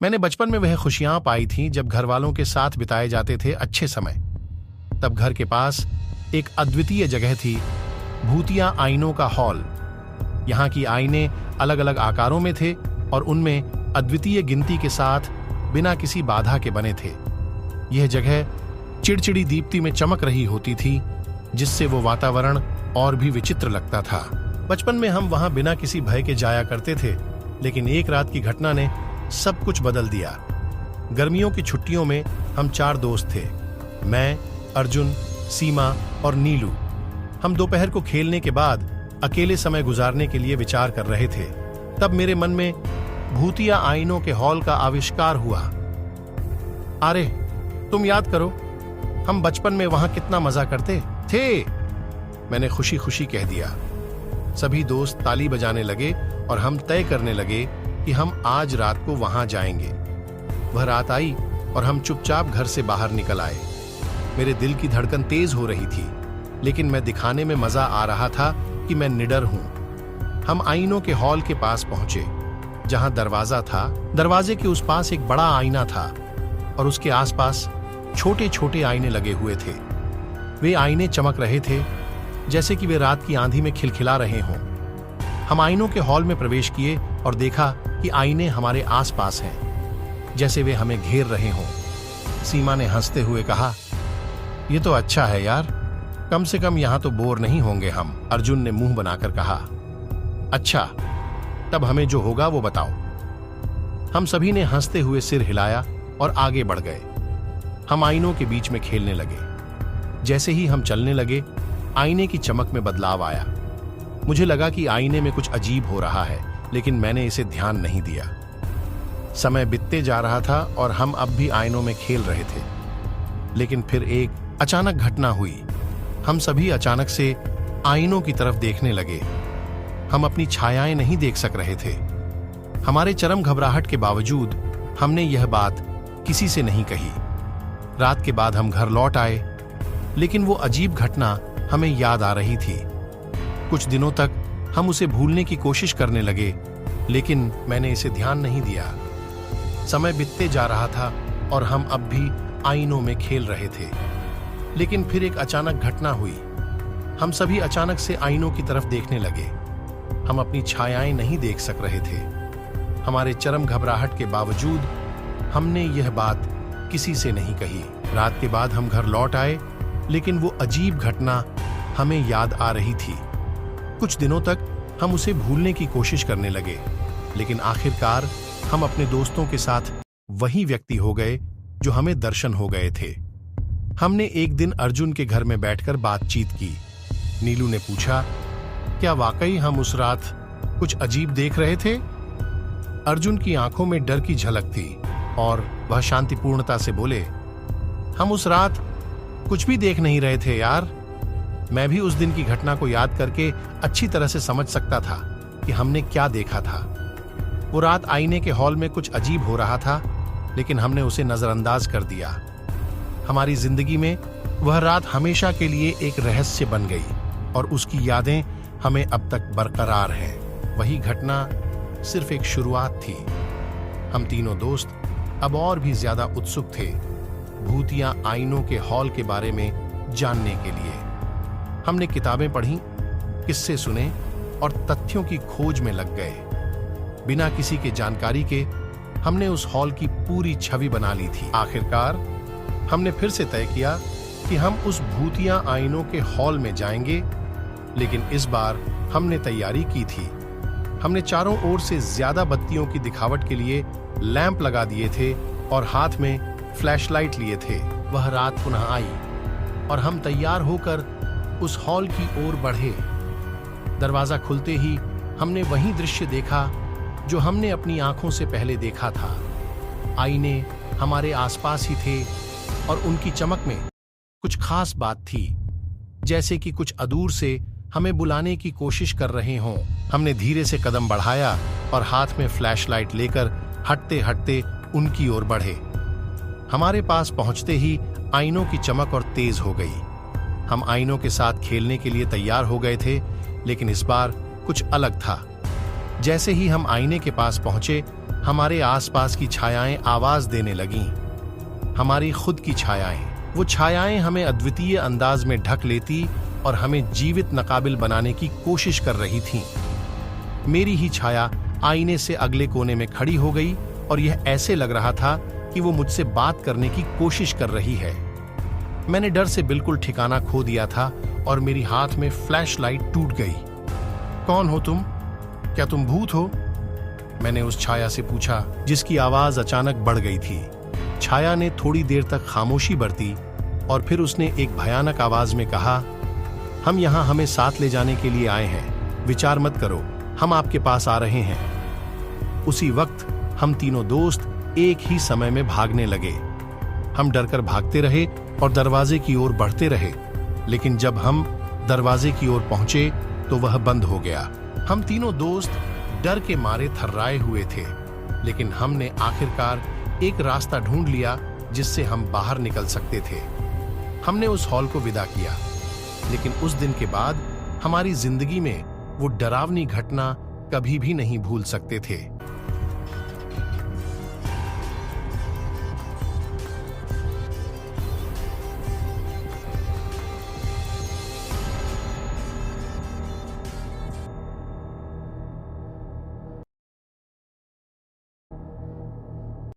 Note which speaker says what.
Speaker 1: मैंने बचपन में वह खुशियां पाई थीं जब घर वालों के साथ बिताए जाते थे अच्छे समय। तब घर के पास एक अद्वितीय जगह थी, भूतिया आईनों का हॉल। यहाँ की आईने अलग अलग आकारों में थे और उनमें अद्वितीय गिनती के साथ बिना किसी बाधा के बने थे। यह जगह चिड़चिड़ी दीप्ति में चमक रही होती थी, जिससे वो वातावरण और भी विचित्र लगता था। बचपन में हम वहां बिना किसी भय के जाया करते थे, लेकिन एक रात की घटना ने सब कुछ बदल दिया। गर्मियों की छुट्टियों में हम 4 दोस्त थे, मैं, अर्जुन, सीमा और नीलू। हम दोपहर को खेलने के बाद अकेले समय गुजारने के लिए विचार कर रहे थे। तब मेरे मन में भूतिया आईनों के हॉल का आविष्कार हुआ। अरे, तुम याद करो, हम बचपन में वहां कितना मजा करते थे, मैंने खुशी खुशी कह दिया। सभी दोस्त ताली बजाने लगे और हम तय करने लगे कि हम आज रात को वहां जाएंगे। वह रात आई और हम चुपचाप घर से बाहर निकल आए। मेरे दिल की धड़कन तेज हो रही थी, लेकिन मैं दिखाने में मजा आ रहा था कि मैं निडर हूं। हम आईनों के हॉल के पास पहुंचे, जहां दरवाजा था। दरवाजे के उस पास एक बड़ा आईना था और उसके आसपास छोटे छोटे आईने लगे हुए थे। वे आईने चमक रहे थे जैसे कि वे रात की आंधी में खिलखिला रहे हों। हम आईनों के हॉल में प्रवेश किए और देखा कि आईने हमारे आसपास हैं, जैसे वे हमें घेर रहे हों। सीमा ने हंसते हुए कहा, यह तो अच्छा है यार, कम से कम यहां तो बोर नहीं होंगे हम। अर्जुन ने मुंह बनाकर कहा, अच्छा, तब हमें जो होगा वो बताओ। हम सभी ने हंसते हुए सिर हिलाया और आगे बढ़ गए। हम आईनों के बीच में खेलने लगे। जैसे ही हम चलने लगे, आईने की चमक में बदलाव आया। मुझे लगा कि आईने में कुछ अजीब हो रहा है, लेकिन मैंने इसे ध्यान नहीं दिया। समय बीतते जा रहा था और हम अब भी आईनों में खेल रहे थे। लेकिन फिर एक अचानक घटना हुई। हम सभी अचानक से आईनों की तरफ देखने लगे। हम अपनी छायाएं नहीं देख सक रहे थे। हमारे चरम घबराहट के बावजूद हमने यह बात किसी से नहीं कही। रात के बाद हम घर लौट आए, लेकिन वो अजीब घटना हमें याद आ रही थी। कुछ दिनों तक हम उसे भूलने की कोशिश करने लगे, लेकिन मैंने इसे ध्यान नहीं दिया। समय बीतते जा रहा था और हम अब भी आईनों में खेल रहे थे। लेकिन फिर एक अचानक घटना हुई। हम सभी अचानक से आईनों की तरफ देखने लगे। हम अपनी छायाएं नहीं देख सक रहे थे। हमारे चरम घबराहट के बावजूद हमने यह बात किसी से नहीं कही। रात के बाद हम घर लौट आए, लेकिन वो अजीब घटना हमें याद आ रही थी। कुछ दिनों तक हम उसे भूलने की कोशिश करने लगे, लेकिन आखिरकार हम अपने दोस्तों के साथ वही व्यक्ति हो गए जो हमें दर्शन हो गए थे। हमने एक दिन अर्जुन के घर में बैठकर बातचीत की। नीलू ने पूछा, क्या वाकई हम उस रात कुछ अजीब देख रहे थे? अर्जुन की आंखों में डर की झलक थी और वह शांतिपूर्णता से बोले, हम उस रात कुछ भी देख नहीं रहे थे यार। मैं भी उस दिन की घटना को याद करके अच्छी तरह से समझ सकता था कि हमने क्या देखा था। वो रात आईने के हॉल में कुछ अजीब हो रहा था, लेकिन हमने उसे नजरअंदाज कर दिया। हमारी जिंदगी में वह रात हमेशा के लिए एक रहस्य बन गई और उसकी यादें हमें अब तक बरकरार हैं। वही घटना सिर्फ एक शुरुआत थी। हम तीनों दोस्त अब और भी ज्यादा उत्सुक थे भूतिया आईनों के हॉल के बारे में जानने के लिए। हमने किताबें पढ़ी, किस्से सुने और तथ्यों की खोज में लग गए। बिना किसी के जानकारी के हमने उस हॉल की पूरी छवि बना ली थी। आखिरकार हमने फिर से तय किया कि हम उस भूतिया आईनों के हॉल में जाएंगे, लेकिन इस बार हमने तैयारी की थी। हमने चारों ओर से ज्यादा बत्तियों की दिखावट के लिए लैंप लगा दिए थे और हाथ में फ्लैशलाइट लिए थे। वह रात पुनः आई और हम तैयार होकर उस हॉल की ओर बढ़े। दरवाजा खुलते ही हमने वही दृश्य देखा जो हमने अपनी आंखों से पहले देखा था। आईने हमारे आसपास ही थे और उनकी चमक में कुछ खास बात थी, जैसे कि कुछ अदूर से हमें बुलाने की कोशिश कर रहे हों। हमने धीरे से कदम बढ़ाया और हाथ में फ्लैशलाइट लेकर हटते हटते उनकी ओर बढ़े। हमारे पास पहुंचते ही आईनों की चमक और तेज हो गई। हम आईनों के साथ खेलने के लिए तैयार हो गए थे, लेकिन इस बार कुछ अलग था। जैसे ही हम आईने के पास पहुंचे, हमारे आसपास की छायाएं आवाज देने लगीं। हमारी खुद की छायाएं, वो छायाएं हमें अद्वितीय अंदाज में ढक लेती और हमें जीवित नकाबिल बनाने की कोशिश कर रही थीं। मेरी ही छाया आईने से अगले कोने में खड़ी हो गई और यह ऐसे लग रहा था कि वो मुझसे बात करने की कोशिश कर रही है। मैंने डर से बिल्कुल ठिकाना खो दिया था और मेरी हाथ में फ्लैश लाइट टूट गई। कौन हो तुम? क्या तुम भूत हो? मैंने उस छाया से पूछा, जिसकी आवाज अचानक बढ़ गई थी। छाया ने थोड़ी देर तक खामोशी बरती और फिर उसने एक भयानक आवाज में कहा, हम यहां हमें साथ ले जाने के लिए आए हैं। विचार मत करो, हम आपके पास आ रहे हैं। उसी वक्त हम तीनों दोस्त एक ही समय में भागने लगे। हम डरकर भागते रहे और दरवाजे की ओर बढ़ते रहे, लेकिन जब हम दरवाजे की ओर पहुंचे तो वह बंद हो गया। हम तीनों दोस्त डर के मारे थर्राए हुए थे, लेकिन हमने आखिरकार एक रास्ता ढूंढ लिया जिससे हम बाहर निकल सकते थे। हमने उस हॉल को विदा किया, लेकिन उस दिन के बाद हमारी जिंदगी में वो डरावनी घटना कभी भी नहीं भूल सकते थे।